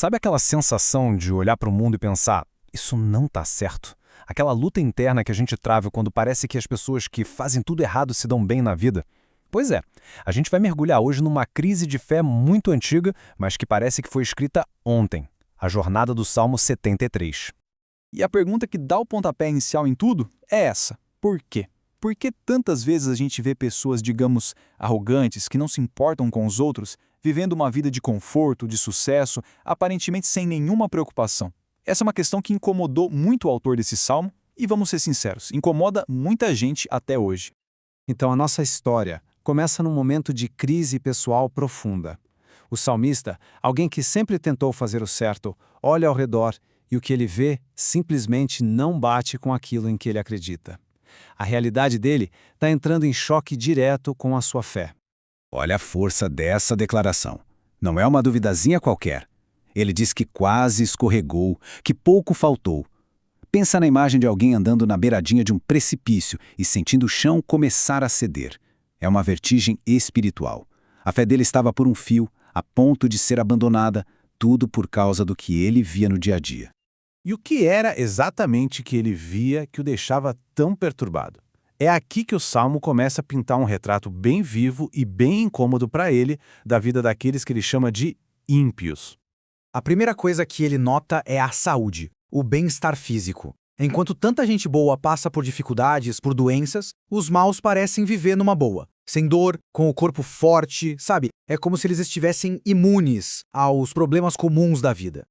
Sabe aquela sensação de olhar para o mundo e pensar, isso não tá certo? Aquela luta interna que a gente trava quando parece que as pessoas que fazem tudo errado se dão bem na vida? Pois é, a gente vai mergulhar hoje numa crise de fé muito antiga, mas que parece que foi escrita ontem, a jornada do Salmo 73. E a pergunta que dá o pontapé inicial em tudo é essa: por quê? Por que tantas vezes a gente vê pessoas, digamos, arrogantes, que não se importam com os outros, vivendo uma vida de conforto, de sucesso, aparentemente sem nenhuma preocupação? Essa é uma questão que incomodou muito o autor desse salmo e, vamos ser sinceros, incomoda muita gente até hoje. Então a nossa história começa num momento de crise pessoal profunda. O salmista, alguém que sempre tentou fazer o certo, olha ao redor e o que ele vê simplesmente não bate com aquilo em que ele acredita. A realidade dele está entrando em choque direto com a sua fé. Olha a força dessa declaração. Não é uma duvidazinha qualquer. Ele diz que quase escorregou, que pouco faltou. Pensa na imagem de alguém andando na beiradinha de um precipício e sentindo o chão começar a ceder. É uma vertigem espiritual. A fé dele estava por um fio, a ponto de ser abandonada, tudo por causa do que ele via no dia a dia. E o que era exatamente que ele via que o deixava tão perturbado? É aqui que o Salmo começa a pintar um retrato bem vivo e bem incômodo para ele da vida daqueles que ele chama de ímpios. A primeira coisa que ele nota é a saúde, o bem-estar físico. Enquanto tanta gente boa passa por dificuldades, por doenças, os maus parecem viver numa boa. Sem dor, com o corpo forte, sabe? É como se eles estivessem imunes aos problemas comuns da vida.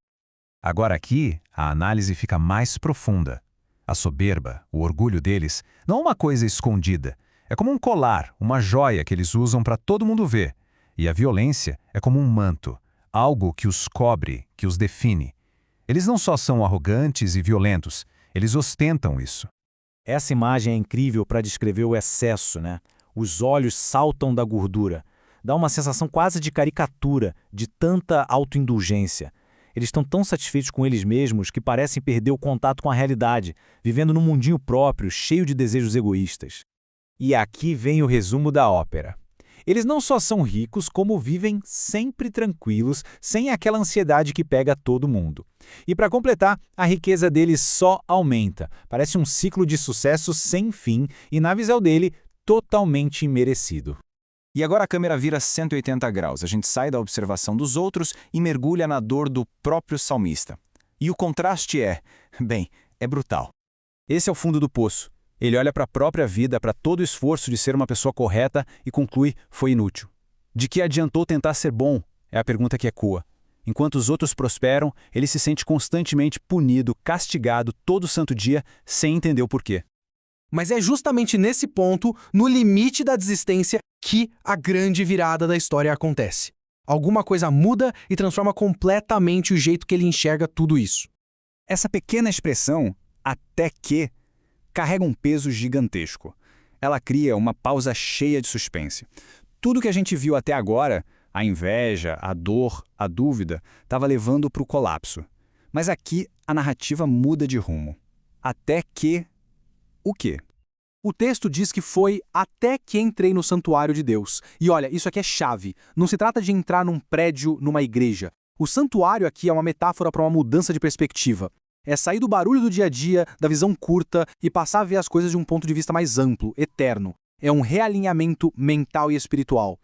Agora aqui, a análise fica mais profunda. A soberba, o orgulho deles, não é uma coisa escondida. É como um colar, uma joia que eles usam para todo mundo ver. E a violência é como um manto, algo que os cobre, que os define. Eles não só são arrogantes e violentos, eles ostentam isso. Essa imagem é incrível para descrever o excesso, né? Os olhos saltam da gordura. Dá uma sensação quase de caricatura, de tanta autoindulgência. Eles estão tão satisfeitos com eles mesmos que parecem perder o contato com a realidade, vivendo num mundinho próprio, cheio de desejos egoístas. E aqui vem o resumo da ópera. Eles não só são ricos, como vivem sempre tranquilos, sem aquela ansiedade que pega todo mundo. E para completar, a riqueza deles só aumenta. Parece um ciclo de sucesso sem fim e, na visão dele, totalmente imerecido. E agora a câmera vira 180 graus. A gente sai da observação dos outros e mergulha na dor do próprio salmista. E o contraste é brutal. Esse é o fundo do poço. Ele olha para a própria vida, para todo o esforço de ser uma pessoa correta e conclui: foi inútil. De que adiantou tentar ser bom? É a pergunta que ecoa. Enquanto os outros prosperam, ele se sente constantemente punido, castigado todo santo dia, sem entender o porquê. Mas é justamente nesse ponto, no limite da desistência, que a grande virada da história acontece. Alguma coisa muda e transforma completamente o jeito que ele enxerga tudo isso. Essa pequena expressão, até que, carrega um peso gigantesco. Ela cria uma pausa cheia de suspense. Tudo que a gente viu até agora, a inveja, a dor, a dúvida, estava levando para o colapso. Mas aqui a narrativa muda de rumo. Até que... o quê? O texto diz que foi até que entrei no santuário de Deus. E olha, isso aqui é chave. Não se trata de entrar num prédio, numa igreja. O santuário aqui é uma metáfora para uma mudança de perspectiva. É sair do barulho do dia a dia, da visão curta e passar a ver as coisas de um ponto de vista mais amplo, eterno. É um realinhamento mental e espiritual.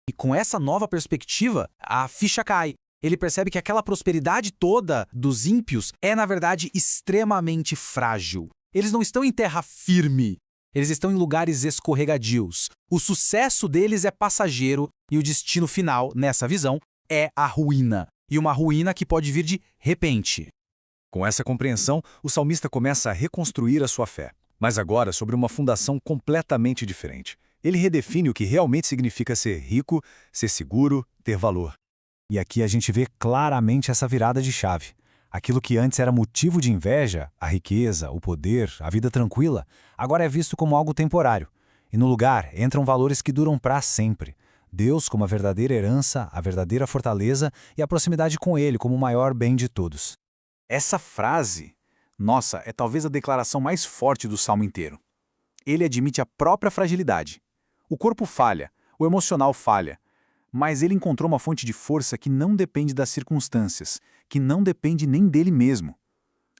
E com essa nova perspectiva, a ficha cai. Ele percebe que aquela prosperidade toda dos ímpios é, na verdade, extremamente frágil. Eles não estão em terra firme. Eles estão em lugares escorregadios. O sucesso deles é passageiro e o destino final, nessa visão, é a ruína. E uma ruína que pode vir de repente. Com essa compreensão, o salmista começa a reconstruir a sua fé, mas agora sobre uma fundação completamente diferente. Ele redefine o que realmente significa ser rico, ser seguro, ter valor. E aqui a gente vê claramente essa virada de chave. Aquilo que antes era motivo de inveja, a riqueza, o poder, a vida tranquila, agora é visto como algo temporário. E no lugar entram valores que duram para sempre. Deus como a verdadeira herança, a verdadeira fortaleza e a proximidade com Ele como o maior bem de todos. Essa frase, nossa, é talvez a declaração mais forte do salmo inteiro. Ele admite a própria fragilidade. O corpo falha, o emocional falha, Mas ele encontrou uma fonte de força que não depende das circunstâncias, que não depende nem dele mesmo.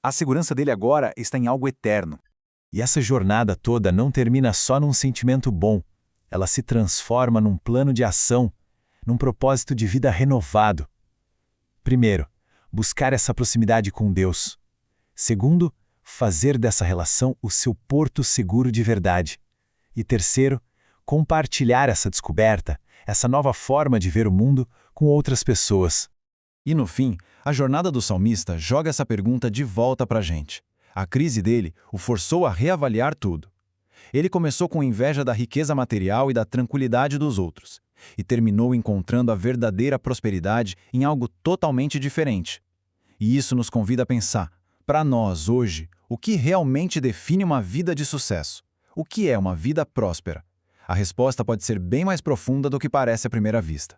A segurança dele agora está em algo eterno. E essa jornada toda não termina só num sentimento bom. Ela se transforma num plano de ação, num propósito de vida renovado. Primeiro, buscar essa proximidade com Deus. Segundo, fazer dessa relação o seu porto seguro de verdade. E terceiro, compartilhar essa descoberta, essa nova forma de ver o mundo com outras pessoas. E no fim, a jornada do salmista joga essa pergunta de volta para a gente. A crise dele o forçou a reavaliar tudo. Ele começou com inveja da riqueza material e da tranquilidade dos outros, e terminou encontrando a verdadeira prosperidade em algo totalmente diferente. E isso nos convida a pensar, para nós hoje, o que realmente define uma vida de sucesso? O que é uma vida próspera? A resposta pode ser bem mais profunda do que parece à primeira vista.